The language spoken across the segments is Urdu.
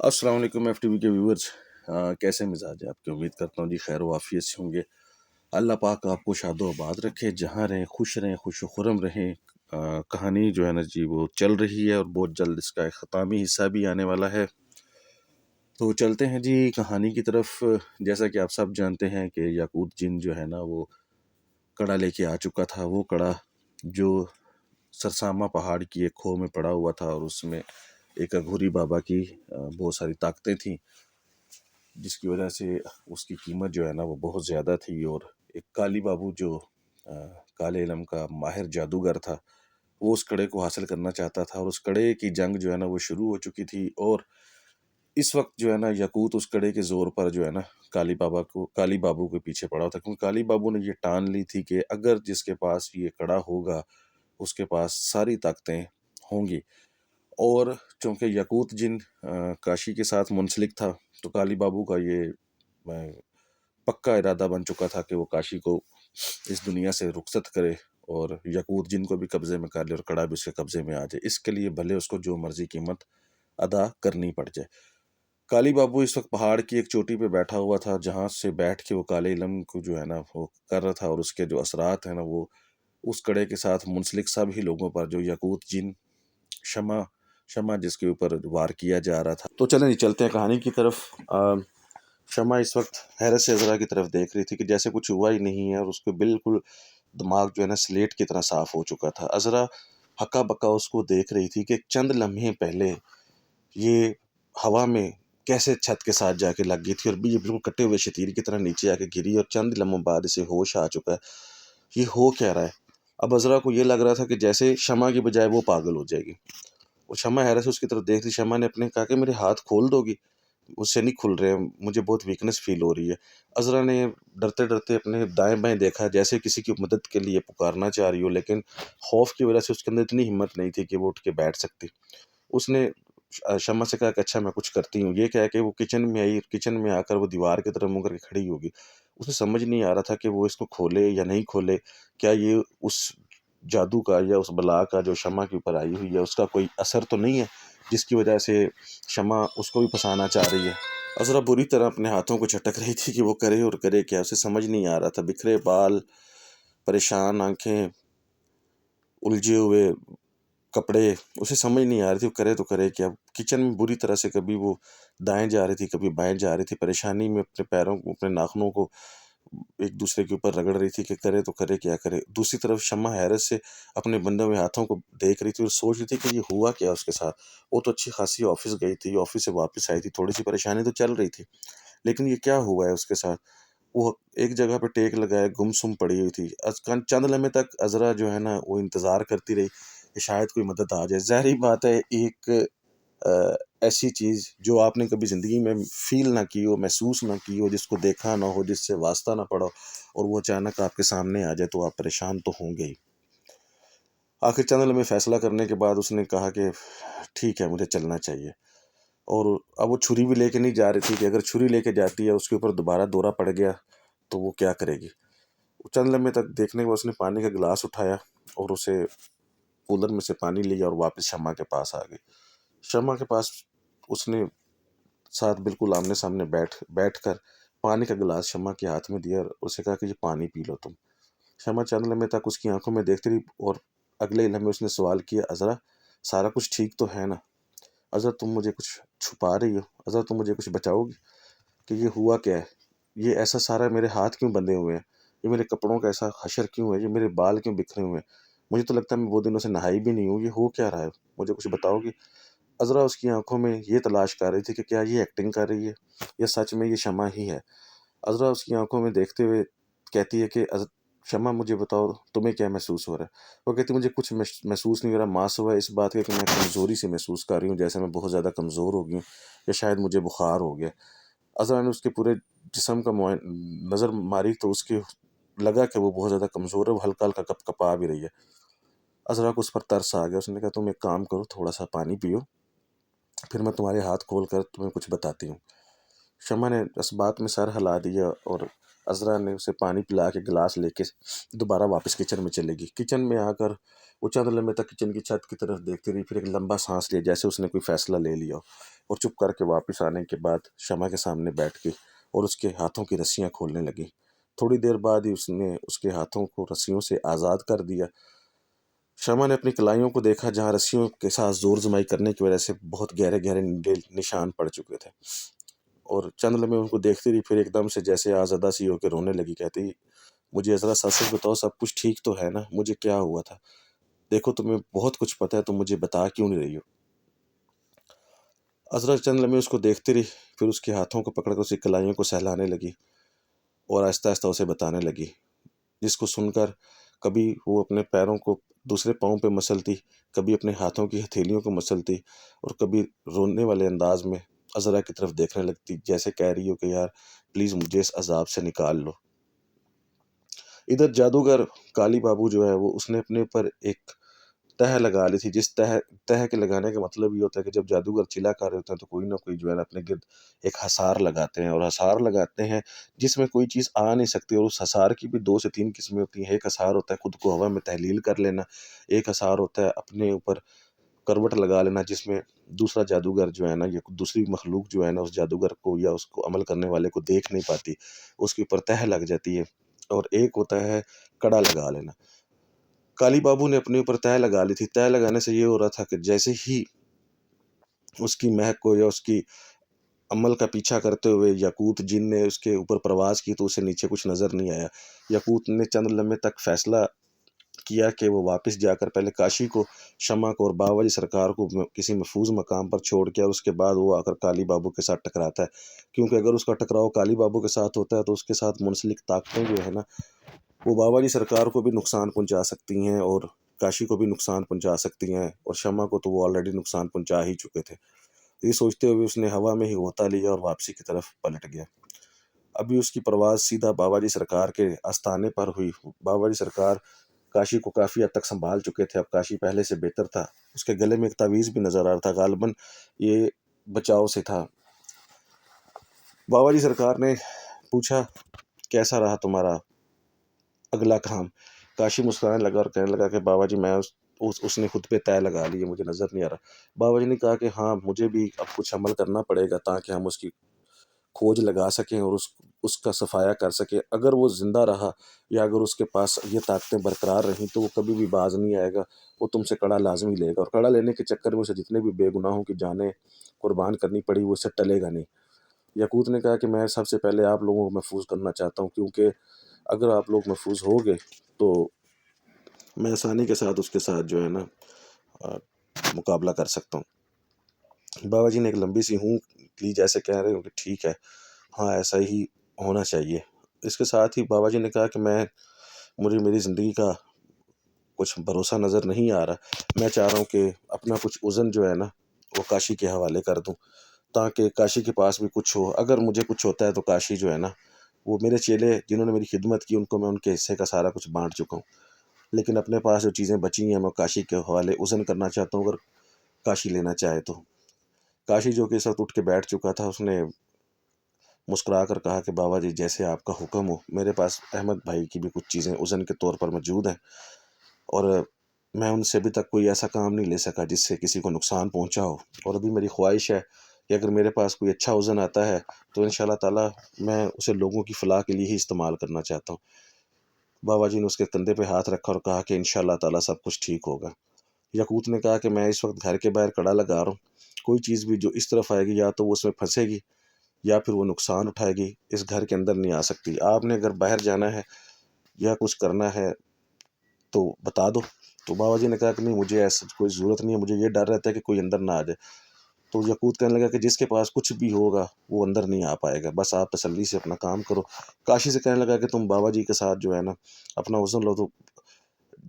السلام علیکم ایف ٹی وی کے ویورز، کیسے مزاج ہے آپ کی؟ امید کرتا ہوں جی خیر و عافیت سے ہوں گے۔ اللہ پاک آپ کو شاد و آباد رکھے، جہاں رہیں خوش و خرم رہیں۔ کہانی جو ہے نا جی وہ چل رہی ہے اور بہت جلد اس کا ایک ختامی حصہ بھی آنے والا ہے، تو چلتے ہیں جی کہانی کی طرف۔ جیسا کہ آپ سب جانتے ہیں کہ یاقوت جن جو ہے نا وہ کڑا لے کے آ چکا تھا۔ وہ کڑا جو سرسامہ پہاڑ کی ایک کھو میں پڑا ہوا تھا، اور اس میں ایک اگھوری بابا کی بہت ساری طاقتیں تھیں، جس کی وجہ سے اس کی قیمت جو ہے نا وہ بہت زیادہ تھی۔ اور ایک کالی بابو جو کالے علم کا ماہر جادوگر تھا، وہ اس کڑے کو حاصل کرنا چاہتا تھا، اور اس کڑے کی جنگ جو ہے نا وہ شروع ہو چکی تھی۔ اور اس وقت جو ہے نا یاقوت اس کڑے کے زور پر جو ہے نا کالی بابو کے پیچھے پڑا تھا، کیونکہ کالی بابو نے یہ ٹان لی تھی کہ اگر جس کے پاس یہ کڑا ہوگا اس کے پاس ساری طاقتیں ہوں گی۔ اور چونکہ یاقوت جن کاشی کے ساتھ منسلک تھا، تو کالی بابو کا یہ پکا ارادہ بن چکا تھا کہ وہ کاشی کو اس دنیا سے رخصت کرے، اور یاقوت جن کو بھی قبضے میں کر لے اور کڑا بھی اس کے قبضے میں آ جائے۔ اس کے لیے بھلے اس کو جو مرضی قیمت ادا کرنی پڑ جائے۔ کالی بابو اس وقت پہاڑ کی ایک چوٹی پہ بیٹھا ہوا تھا، جہاں سے بیٹھ کے وہ کالے علم کو جو ہے نا وہ کر رہا تھا، اور اس کے جو اثرات ہیں نا وہ اس کڑے کے ساتھ منسلک سب ہی لوگوں پر، جو یاقوت جن شمع جس کے اوپر وار کیا جا رہا تھا۔ تو چلیں چلتے ہیں کہانی کی طرف۔ شمع اس وقت حیرت سے عذرا کی طرف دیکھ رہی تھی کہ جیسے کچھ ہوا ہی نہیں ہے، اور اس کو بالکل دماغ جو ہے نا سلیٹ کی طرح صاف ہو چکا تھا۔ عذرا ہکا بکا اس کو دیکھ رہی تھی کہ چند لمحے پہلے یہ ہوا میں کیسے چھت کے ساتھ جا کے لگ گئی تھی، اور بھی یہ بالکل کٹے ہوئے شتیر کی طرح نیچے آ کے گری، اور چند لمحوں بعد اسے ہوش آ چکا ہے۔ یہ ہو کیا رہا ہے؟ اب عذرا کو یہ لگ رہا تھا کہ جیسے شمع کی بجائے وہ پاگل ہو جائے گی۔ اور شمع حیرت سے اس کی طرف دیکھ رہی۔ شمع نے اپنے کہا کہ میرے ہاتھ کھول دو گی؟ اس سے نہیں کھل رہے، مجھے بہت ویکنس فیل ہو رہی ہے۔ عذرا نے ڈرتے ڈرتے اپنے دائیں بائیں دیکھا، جیسے کسی کی مدد کے لیے پکارنا چاہ رہی ہو، لیکن خوف کی وجہ سے اس کے اندر اتنی ہمت نہیں تھی کہ وہ اٹھ کے بیٹھ سکتی۔ اس نے شمع سے کہا کہ اچھا میں کچھ کرتی ہوں۔ یہ کہہ کہ وہ کچن میں آئی، کچن میں آ کر وہ دیوار کی طرف منہ کر کے کھڑی ہوگی۔ اسے سمجھ نہیں آ رہا تھا کہ وہ اس کو کھولے یا نہیں کھولے۔ کیا یہ اس جادو کا یا اس بلا کا جو شمع کے اوپر آئی ہوئی ہے اس کا کوئی اثر تو نہیں ہے، جس کی وجہ سے شمع اس کو بھی پھنسانا چاہ رہی ہے؟ عذرا بری طرح اپنے ہاتھوں کو چٹک رہی تھی کہ وہ کرے اور کرے کیا، اسے سمجھ نہیں آ رہا تھا۔ بکھرے بال، پریشان آنکھیں، الجھے ہوئے کپڑے، اسے سمجھ نہیں آ رہی تھی وہ کرے تو کرے کیا۔ کچن میں بری طرح سے کبھی وہ دائیں جا رہی تھی، کبھی بائیں جا رہی تھی، پریشانی میں اپنے پیروں کو، اپنے ناخنوں کو ایک دوسرے کے اوپر رگڑ رہی تھی کہ کرے تو کرے کیا کرے۔ دوسری طرف شمع حیرت سے اپنے بندے ہوئے ہاتھوں کو دیکھ رہی تھی اور سوچ رہی تھی کہ یہ ہوا کیا اس کے ساتھ۔ وہ تو اچھی خاصی آفس گئی تھی، آفس سے واپس آئی تھی، تھوڑی سی پریشانی تو چل رہی تھی، لیکن یہ کیا ہوا ہے اس کے ساتھ؟ وہ ایک جگہ پہ ٹیک لگائے گم سم پڑی ہوئی تھی۔ چند لمحے تک عذرا جو ہے نا وہ انتظار کرتی رہی کہ شاید کوئی مدد آ جائے۔ ظاہری بات ہے، ایک ایسی چیز جو آپ نے کبھی زندگی میں فیل نہ کی ہو، محسوس نہ کی ہو، جس کو دیکھا نہ ہو، جس سے واسطہ نہ پڑا ہو، اور وہ اچانک آپ کے سامنے آ جائے تو آپ پریشان تو ہوں گے ہی۔ آخر چند لمحے فیصلہ کرنے کے بعد اس نے کہا کہ ٹھیک ہے، مجھے چلنا چاہیے۔ اور اب وہ چھری بھی لے کے نہیں جا رہی تھی کہ اگر چھری لے کے جاتی ہے اس کے اوپر دوبارہ دورہ پڑ گیا تو وہ کیا کرے گی۔ چند لمحے تک دیکھنے کے بعد اس نے پانی کا گلاس اٹھایا اور اسے کولر میں سے پانی لیا اور واپس شمع کے پاس آ گئی۔ شمع کے پاس اس نے ساتھ بالکل آمنے سامنے بیٹھ کر پانی کا گلاس شمع کے ہاتھ میں دیا اور اسے کہا کہ یہ پانی پی لو تم۔ شمع چند لمحے تک اس کی آنکھوں میں دیکھتی رہی، اور اگلے لمحے اس نے سوال کیا، عذرا سارا کچھ ٹھیک تو ہے نا؟ عذرا تم مجھے کچھ چھپا رہی ہو؟ عذرا تم مجھے کچھ بچاؤ گی کہ یہ ہوا کیا ہے؟ یہ ایسا سارا میرے ہاتھ کیوں بندھے ہوئے ہیں؟ یہ میرے کپڑوں کا ایسا حشر کیوں ہے؟ یہ میرے بال کیوں بکھرے ہوئے ہیں؟ مجھے تو لگتا ہے میں وہ دنوں سے نہائی بھی نہیں ہوں۔ یہ ہو کیا رہا ہے؟ مجھے کچھ بتاؤ گی؟ عذرا اس کی آنکھوں میں یہ تلاش کر رہی تھی کہ کیا یہ ایکٹنگ کر رہی ہے یا سچ میں یہ شمع ہی ہے۔ عذرا اس کی آنکھوں میں دیکھتے ہوئے کہتی ہے کہ شمع مجھے بتاؤ تمہیں کیا محسوس ہو رہا ہے؟ وہ کہتی مجھے کچھ محسوس نہیں ہو رہا، ماں سوائے اس بات کہ میں کمزوری سے محسوس کر رہی ہوں، جیسے میں بہت زیادہ کمزور ہو گئی ہوں یا شاید مجھے بخار ہو گیا۔ عذرا نے اس کے پورے جسم کا نظر ماری تو اس کے لگا کہ وہ بہت زیادہ کمزور ہے، وہ ہلکا ہلکا کپ کپا بھی رہی ہے۔ عذرا کو اس پر ترس آ گیا، اس نے کہا تم ایک کام کرو، تھوڑا سا پانی پیو، پھر میں تمہارے ہاتھ کھول کر تمہیں کچھ بتاتی ہوں۔ شمع نے اس بات میں سر ہلا دیا اور عذرا نے اسے پانی پلا کے گلاس لے کے دوبارہ واپس کچن میں چلے گی۔ کچن میں آ کر وہ چند لمحے تک کچن کی چھت کی طرف دیکھتی رہی، پھر ایک لمبا سانس لیا جیسے اس نے کوئی فیصلہ لے لیا اور چپ کر کے واپس آنے کے بعد شمع کے سامنے بیٹھ گئی اور اس کے ہاتھوں کی رسیاں کھولنے لگی۔ تھوڑی دیر بعد ہی اس نے اس کے ہاتھوں کو رسیوں سے آزاد کر دیا۔ شمع نے اپنی کلائیوں کو دیکھا جہاں رسیوں کے ساتھ زور زمائی کرنے کی وجہ سے بہت گہرے گہرے نشان پڑ چکے تھے، اور چند لمحے ان کو دیکھتی رہی، پھر ایک دم سے جیسے آزادہ سی ہو کے رونے لگی، کہتی مجھے ذرا سچ سچ بتاؤ، سب کچھ ٹھیک تو ہے نا؟ مجھے کیا ہوا تھا؟ دیکھو تمہیں بہت کچھ پتا ہے، تم مجھے بتا کیوں نہیں رہی ہو؟ عذرا چند لمحے اس کو دیکھتی رہی، پھر اس کے ہاتھوں کو پکڑ کر اس کی کلائیوں کو سہلانے لگی اور آہستہ آہستہ اسے بتانے لگی، جس کو سن کر کبھی وہ اپنے پیروں کو دوسرے پاؤں پہ مسلتی، کبھی اپنے ہاتھوں کی ہتھیلیوں کو مسلتی اور کبھی رونے والے انداز میں عذرا کی طرف دیکھنے لگتی، جیسے کہہ رہی ہو کہ یار پلیز مجھے اس عذاب سے نکال لو۔ ادھر جادوگر کالی بابو جو ہے وہ اس نے اپنے اوپر ایک تہ لگا لی تھی، جس تہ کے لگانے کا مطلب یہ ہوتا ہے کہ جب جادوگر چلا کر رہے ہوتے ہیں تو کوئی نہ کوئی جو ہے نا اپنے گرد ایک حصار لگاتے ہیں، اور حصار لگاتے ہیں جس میں کوئی چیز آ نہیں سکتی، اور اس حصار کی بھی 2 سے 3 قسمیں ہوتی ہیں۔ ایک حصار ہوتا ہے خود کو ہوا میں تحلیل کر لینا، ایک حصار ہوتا ہے اپنے اوپر کروٹ لگا لینا، جس میں دوسرا جادوگر جو ہے نا یا دوسری مخلوق جو ہے نا اس جادوگر کو یا اس کو عمل کرنے والے کو دیکھ نہیں پاتی، اس کے اوپر تہ لگ جاتی ہے۔ اور ایک ہوتا ہے کڑا لگا لینا۔ کالی بابو نے اپنے اوپر تہ لگا لی تھی۔ تہ لگانے سے یہ ہو رہا تھا کہ جیسے ہی اس کی مہک کو یا اس کی عمل کا پیچھا کرتے ہوئے یاقوت جن نے اس کے اوپر پرواز کی تو اسے نیچے کچھ نظر نہیں آیا۔ یاقوت نے چند لمحے تک فیصلہ کیا کہ وہ واپس جا کر پہلے کاشی کو، شمع کو اور بابا جی سرکار کو کسی محفوظ مقام پر چھوڑ کے، اور اس کے بعد وہ آ کر کالی بابو کے ساتھ ٹکراتا ہے، کیونکہ اگر اس کا ٹکراؤ کالی بابو کے ساتھ ہوتا ہے تو اس کے ساتھ منسلک طاقتیں جو ہے نا وہ بابا جی سرکار کو بھی نقصان پہنچا سکتی ہیں اور کاشی کو بھی نقصان پہنچا سکتی ہیں، اور شمع کو تو وہ آلریڈی نقصان پہنچا ہی چکے تھے۔ یہ سوچتے ہوئے اس نے ہوا میں ہی غوطہ لیا اور واپسی کی طرف پلٹ گیا۔ ابھی اس کی پرواز سیدھا بابا جی سرکار کے آستانے پر ہوئی۔ بابا جی سرکار کاشی کو کافی حد تک سنبھال چکے تھے، اب کاشی پہلے سے بہتر تھا، اس کے گلے میں ایک تعویذ بھی نظر آ رہا تھا، غالباً یہ بچاؤ سے تھا۔ بابا جی سرکار نے پوچھا کیسا رہا تمہارا اگلا کام؟ کاشی مسکرانے لگا اور کہنے لگا کہ بابا جی میں اس نے خود پہ تہ لگا لی ہے، مجھے نظر نہیں آ رہا۔ بابا جی نے کہا کہ ہاں مجھے بھی اب کچھ عمل کرنا پڑے گا تاکہ ہم اس کی کھوج لگا سکیں اور اس کا صفایا کر سکیں۔ اگر وہ زندہ رہا یا اگر اس کے پاس یہ طاقتیں برقرار رہیں تو وہ کبھی بھی باز نہیں آئے گا، وہ تم سے کڑا لازمی لے گا، اور کڑا لینے کے چکر میں اسے جتنے بھی بے گناہوں کی جانیں قربان کرنی پڑی وہ اس سے ٹلے گا نہیں۔ یاقوت نے کہا کہ میں سب سے پہلے آپ لوگوں کو محفوظ کرنا چاہتا ہوں، کیونکہ اگر آپ لوگ محفوظ ہو گئے تو میں آسانی کے ساتھ اس کے ساتھ جو ہے نا مقابلہ کر سکتا ہوں۔ بابا جی نے ایک لمبی سی ہوں لی جیسے کہہ رہے ہوں کہ ٹھیک ہے، ہاں ایسا ہی ہونا چاہیے۔ اس کے ساتھ ہی بابا جی نے کہا کہ مجھے میری زندگی کا کچھ بھروسہ نظر نہیں آ رہا، میں چاہ رہا ہوں کہ اپنا کچھ عزن جو ہے نا وہ کاشی کے حوالے کر دوں تاکہ کاشی کے پاس بھی کچھ ہو، اگر مجھے کچھ ہوتا ہے تو کاشی جو ہے نا وہ میرے چیلے جنہوں نے میری خدمت کی ان کو میں ان کے حصے کا سارا کچھ بانٹ چکا ہوں، لیکن اپنے پاس جو چیزیں بچی ہیں میں کاشی کے حوالے عزن کرنا چاہتا ہوں، اگر کاشی لینا چاہے تو۔ کاشی جو کہ اس وقت اٹھ کے بیٹھ چکا تھا اس نے مسکرا کر کہا کہ بابا جی جیسے آپ کا حکم ہو، میرے پاس احمد بھائی کی بھی کچھ چیزیں عزن کے طور پر موجود ہیں، اور میں ان سے ابھی تک کوئی ایسا کام نہیں لے سکا جس سے کسی کو نقصان پہنچا ہو، اور ابھی میری خواہش ہے کہ اگر میرے پاس کوئی اچھا عزن آتا ہے تو انشاءاللہ تعالیٰ میں اسے لوگوں کی فلاح کے لیے ہی استعمال کرنا چاہتا ہوں۔ بابا جی نے اس کے کندھے پہ ہاتھ رکھا اور کہا کہ انشاءاللہ تعالیٰ سب کچھ ٹھیک ہوگا۔ یاقوت نے کہا کہ میں اس وقت گھر کے باہر کڑا لگا رہا ہوں، کوئی چیز بھی جو اس طرف آئے گی یا تو وہ اس میں پھنسے گی یا پھر وہ نقصان اٹھائے گی، اس گھر کے اندر نہیں آ سکتی۔ آپ نے اگر باہر جانا ہے یا کچھ کرنا ہے تو بتا دو۔ تو بابا جی نے کہا کہ نہیں مجھے ایسا کوئی ضرورت نہیں ہے، مجھے یہ ڈر رہتا ہے کہ کوئی اندر نہ آ جائے۔ تو یاقوت کہنے لگا کہ جس کے پاس کچھ بھی ہوگا وہ اندر نہیں آ پائے گا، بس آپ تسلی سے اپنا کام کرو۔ کاشی سے کہنے لگا کہ تم بابا جی کے ساتھ جو ہے نا اپنا وزن لو۔ تو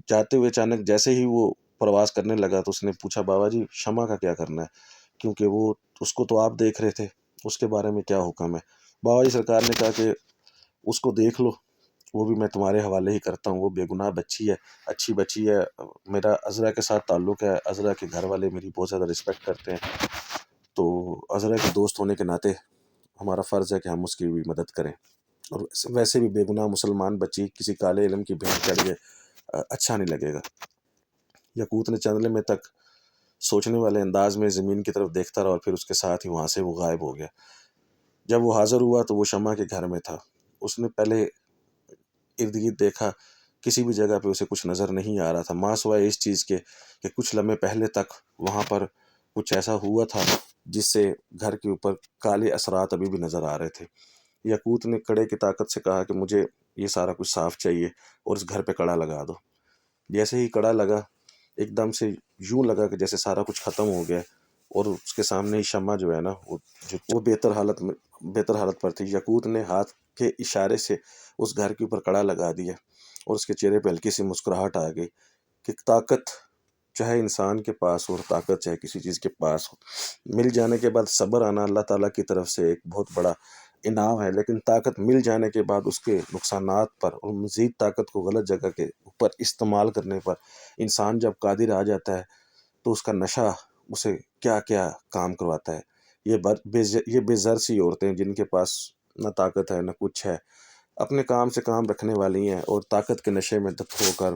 جاتے ہوئے اچانک جیسے ہی وہ پرواز کرنے لگا تو اس نے پوچھا بابا جی شمع کا کیا کرنا ہے، کیونکہ اس کو تو آپ دیکھ رہے تھے، اس کے بارے میں کیا حکم ہے؟ بابا جی سرکار نے کہا کہ اس کو دیکھ لو، وہ بھی میں تمہارے حوالے ہی کرتا ہوں، وہ بے گناہ بچی ہے، اچھی بچی ہے، میرا عذرا کے ساتھ تعلق ہے، عذرا کے گھر والے میری بہت زیادہ رسپیکٹ کرتے ہیں، تو عذرا کے دوست ہونے کے ناطے ہمارا فرض ہے کہ ہم اس کی بھی مدد کریں۔ اور ویسے بھی بے گناہ مسلمان بچی کسی کالے علم کی بھینٹ چڑھ گئے، اچھا نہیں لگے گا۔ یقوت نے چند لمحے تک سوچنے والے انداز میں زمین کی طرف دیکھتا رہا اور پھر اس کے ساتھ ہی وہاں سے وہ غائب ہو گیا۔ جب وہ حاضر ہوا تو وہ شمع کے گھر میں تھا۔ اس نے پہلے ارد گرد دیکھا، کسی بھی جگہ پہ اسے کچھ نظر نہیں آ رہا تھا، ماں سوائے اس چیز کے کہ کچھ لمحے پہلے تک وہاں پر کچھ ایسا ہوا تھا جس سے گھر کے اوپر کالے اثرات ابھی بھی نظر آ رہے تھے۔ یقوت نے کڑے کی طاقت سے کہا کہ مجھے یہ سارا کچھ صاف چاہیے اور اس گھر پہ کڑا لگا دو۔ جیسے ہی کڑا لگا، ایک دم سے یوں لگا کہ جیسے سارا کچھ ختم ہو گیا، اور اس کے سامنے ہی شمع جو ہے نا وہ بہتر حالت پر تھی۔ یقوت نے ہاتھ کے اشارے سے اس گھر کے اوپر کڑا لگا دیا اور اس کے چہرے پہ ہلکی سی مسکراہٹ آ گئی کہ طاقت چاہے انسان کے پاس ہو اور طاقت چاہے کسی چیز کے پاس ہو، مل جانے کے بعد صبر آنا اللہ تعالیٰ کی طرف سے ایک بہت بڑا انعام ہے، لیکن طاقت مل جانے کے بعد اس کے نقصانات پر اور مزید طاقت کو غلط جگہ کے اوپر استعمال کرنے پر انسان جب قادر آ جاتا ہے تو اس کا نشہ اسے کیا کیا کام کرواتا ہے۔ یہ بے زر سی عورتیں جن کے پاس نہ طاقت ہے نہ کچھ ہے، اپنے کام سے کام رکھنے والی ہیں، اور طاقت کے نشے میں دھت ہو کر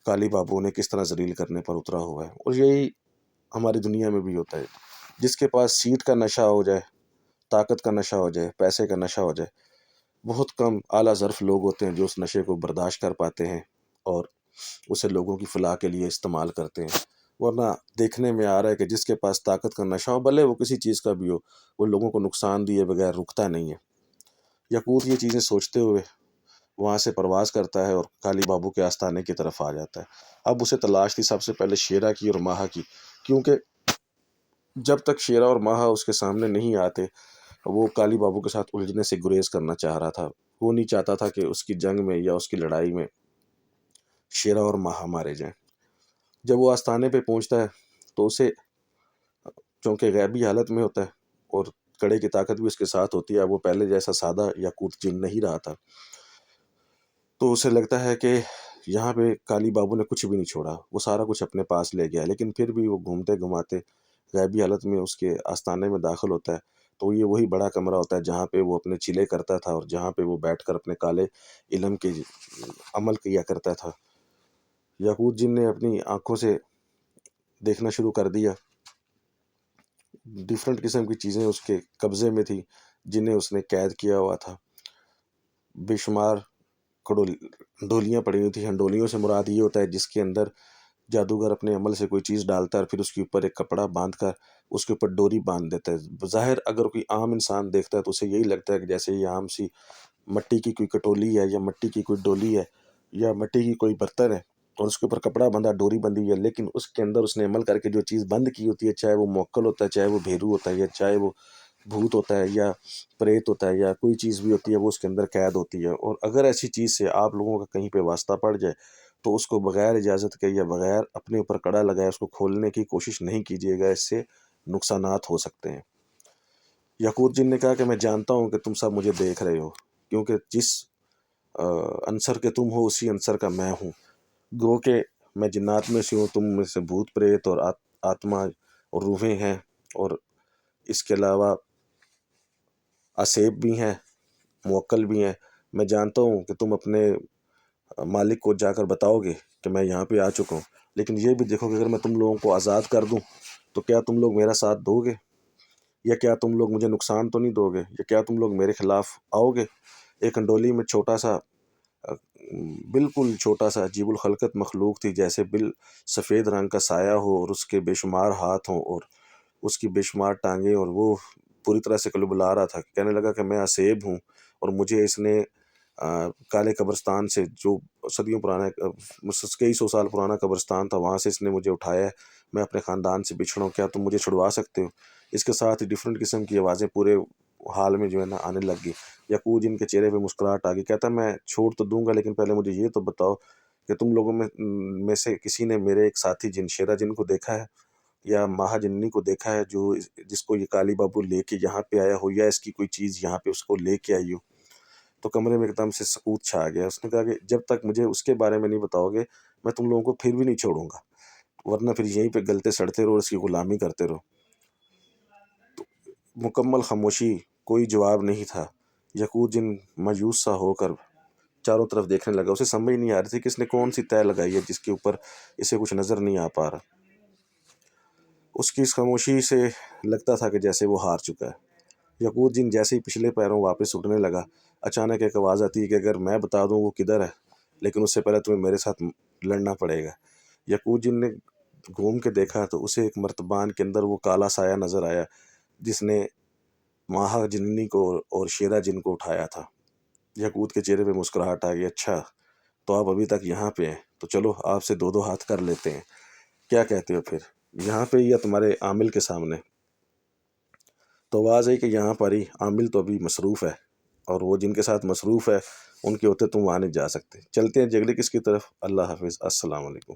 کالی بابو نے کس طرح ذلیل کرنے پر اترا ہوا ہے۔ اور یہی ہماری دنیا میں بھی ہوتا ہے، جس کے پاس سیٹ کا نشہ ہو جائے، طاقت کا نشہ ہو جائے، پیسے کا نشہ ہو جائے، بہت کم اعلیٰ ظرف لوگ ہوتے ہیں جو اس نشے کو برداشت کر پاتے ہیں اور اسے لوگوں کی فلاح کے لیے استعمال کرتے ہیں۔ ورنہ دیکھنے میں آ رہا ہے کہ جس کے پاس طاقت کا نشہ ہو، بھلے وہ کسی چیز کا بھی ہو، وہ لوگوں کو نقصان دیے بغیر رکتا نہیں ہے۔ یقوت یہ چیزیں سوچتے ہوئے وہاں سے پرواز کرتا ہے اور کالی بابو کے آستانے کی طرف آ جاتا ہے۔ اب اسے تلاش تھی سب سے پہلے شیرا کی اور ماہا کی، کیونکہ جب تک شیرا اور ماہا اس کے سامنے نہیں آتے وہ کالی بابو کے ساتھ الجھنے سے گریز کرنا چاہ رہا تھا۔ وہ نہیں چاہتا تھا کہ اس کی جنگ میں یا اس کی لڑائی میں شیرا اور ماہا مارے جائیں۔ جب وہ آستانے پہ پہنچتا ہے تو اسے، چونکہ غیبی حالت میں ہوتا ہے اور کڑے کی طاقت بھی اس کے ساتھ ہوتی ہے، وہ پہلے جیسا سادہ یاقوت جن نہیں رہا تھا، تو اسے لگتا ہے کہ یہاں پہ کالی بابو نے کچھ بھی نہیں چھوڑا، وہ سارا کچھ اپنے پاس لے گیا، لیکن پھر بھی وہ گھومتے گھماتے غیبی حالت میں اس کے آستانے میں داخل ہوتا ہے تو یہ وہی بڑا کمرہ ہوتا ہے جہاں پہ وہ اپنے چیلے کرتا تھا اور جہاں پہ وہ بیٹھ کر اپنے کالے علم کے عمل کیا کرتا تھا۔ یاقوت جن نے اپنی آنکھوں سے دیکھنا شروع کر دیا، ڈیفرنٹ قسم کی چیزیں اس کے قبضے میں تھی جنہیں اس نے قید کیا ہوا تھا۔ بے شمار ڈولیاں پڑی ہوئی تھیں۔ ہنڈولیوں سے مراد یہ ہوتا ہے جس کے اندر جادوگر اپنے عمل سے کوئی چیز ڈالتا ہے اور پھر اس کے اوپر ایک کپڑا باندھ کر اس کے اوپر ڈوری باندھ دیتا ہے۔ بظاہر اگر کوئی عام انسان دیکھتا ہے تو اسے یہی لگتا ہے کہ جیسے یہ عام سی مٹی کی کوئی کٹولی ہے یا مٹی کی کوئی ڈولی ہے یا مٹی کی کوئی برتن ہے اور اس کے اوپر کپڑا بندھا، ڈوری بندھی ہے، لیکن اس کے اندر اس نے عمل کر کے جو چیز بند کی ہوتی ہے، چاہے وہ موکل ہوتا ہے، چاہے وہ بھیرو ہوتا ہے، یا چاہے وہ بھوت ہوتا ہے یا پریت ہوتا ہے یا کوئی چیز بھی ہوتی ہے، وہ اس کے اندر قید ہوتی ہے۔ اور اگر ایسی چیز سے آپ لوگوں کا کہیں پہ واسطہ پڑ جائے تو اس کو بغیر اجازت کے یا بغیر اپنے اوپر کڑا لگائے اس کو کھولنے کی کوشش نہیں کیجیے گا، اس سے نقصانات ہو سکتے ہیں۔ یاقوت جن نے کہا کہ میں جانتا ہوں کہ تم سب مجھے دیکھ رہے ہو، کیونکہ جس عنصر کے تم ہو اسی عنصر کا میں ہوں، گو کہ میں جنات میں سے ہوں، تم میں سے بھوت پریت اور آتما اور روحیں ہیں، اور اس کے علاوہ اسیب بھی ہیں، موکل بھی ہیں۔ میں جانتا ہوں کہ تم اپنے مالک کو جا کر بتاؤ گے کہ میں یہاں پہ آ چکا ہوں، لیکن یہ بھی دیکھو کہ اگر میں تم لوگوں کو آزاد کر دوں تو کیا تم لوگ میرا ساتھ دو گے، یا کیا تم لوگ مجھے نقصان تو نہیں دو گے، یا کیا تم لوگ میرے خلاف آؤ گے۔ ایک انڈولی میں چھوٹا سا، بالکل چھوٹا سا عجیب الخلقت مخلوق تھی، جیسے سفید رنگ کا سایہ ہو اور اس کے بے شمار ہاتھ ہوں اور اس کی بے شمار ٹانگیں، اور وہ پوری طرح سے کلبلا رہا تھا، کہنے لگا کہ میں اسیب ہوں اور مجھے اس نے کالے قبرستان سے، جو صدیوں پرانا، کئی سو سال پرانا قبرستان تھا، وہاں سے اس نے مجھے اٹھایا ہے، میں اپنے خاندان سے بچھڑا ہوں، کیا تم مجھے چھڑوا سکتے ہو۔ اس کے ساتھ ہی ڈفرینٹ قسم کی آوازیں پورے حال میں جو ہے نا آنے لگ گئی۔ یاقوت جن کے چہرے پہ مسکراہٹ آ گئی، کہتا میں چھوڑ تو دوں گا لیکن پہلے مجھے یہ تو بتاؤ کہ تم لوگوں میں سے کسی نے میرے ایک ساتھی جن، شیرا جن کو دیکھا ہے یا ماہا جننی کو دیکھا ہے، جس کو یہ کالی بابو لے کے یہاں پہ آیا ہو، یا اس کی کوئی چیز یہاں پہ اس کو لے کے آئی ہو۔ تو کمرے میں ایک دم سے سکوت چھا گیا۔ اس نے کہا کہ جب تک مجھے اس کے بارے میں نہیں بتاؤ گے میں تم لوگوں کو پھر بھی نہیں چھوڑوں گا، ورنہ پھر یہیں پہ گلتے سڑتے رہو اور اس کی غلامی کرتے رہو۔ تو مکمل خاموشی، کوئی جواب نہیں تھا۔ یقوت جن مایوس سا ہو کر چاروں طرف دیکھنے لگا، اسے سمجھ نہیں آ رہی تھی کہ اس نے کون سی طے لگائی ہے جس کے اوپر اسے کچھ نظر نہیں آ پا رہا۔ اس کی اس خاموشی سے لگتا تھا کہ جیسے وہ ہار چکا ہے۔ یقوت جن جیسے ہی پچھلے پیروں واپس اٹھنے لگا، اچانک ایک آواز آتی ہے کہ اگر میں بتا دوں وہ کدھر ہے، لیکن اس سے پہلے تمہیں میرے ساتھ لڑنا پڑے گا۔ یقوت جن نے گھوم کے دیکھا تو اسے ایک مرتبان کے اندر وہ کالا سایہ نظر آیا جس نے ماہا جننی کو اور شیرا جن کو اٹھایا تھا۔ یقوت کے چہرے پہ مسکراہٹ آ گئی۔ اچھا تو آپ ابھی تک یہاں پہ ہیں، تو چلو آپ سے دو ہاتھ کر لیتے ہیں، کیا کہتے ہو پھر، یہاں پہ یا تمہارے عامل کے سامنے؟ تو آواز ہے کہ یہاں پر ہی، عامل تو ابھی مصروف ہے، اور وہ جن کے ساتھ مصروف ہے ان کے ہوتے تم وہاں نہیں جا سکتے۔ چلتے ہیں جگلی کس کی طرف۔ اللہ حافظ، السلام علیکم۔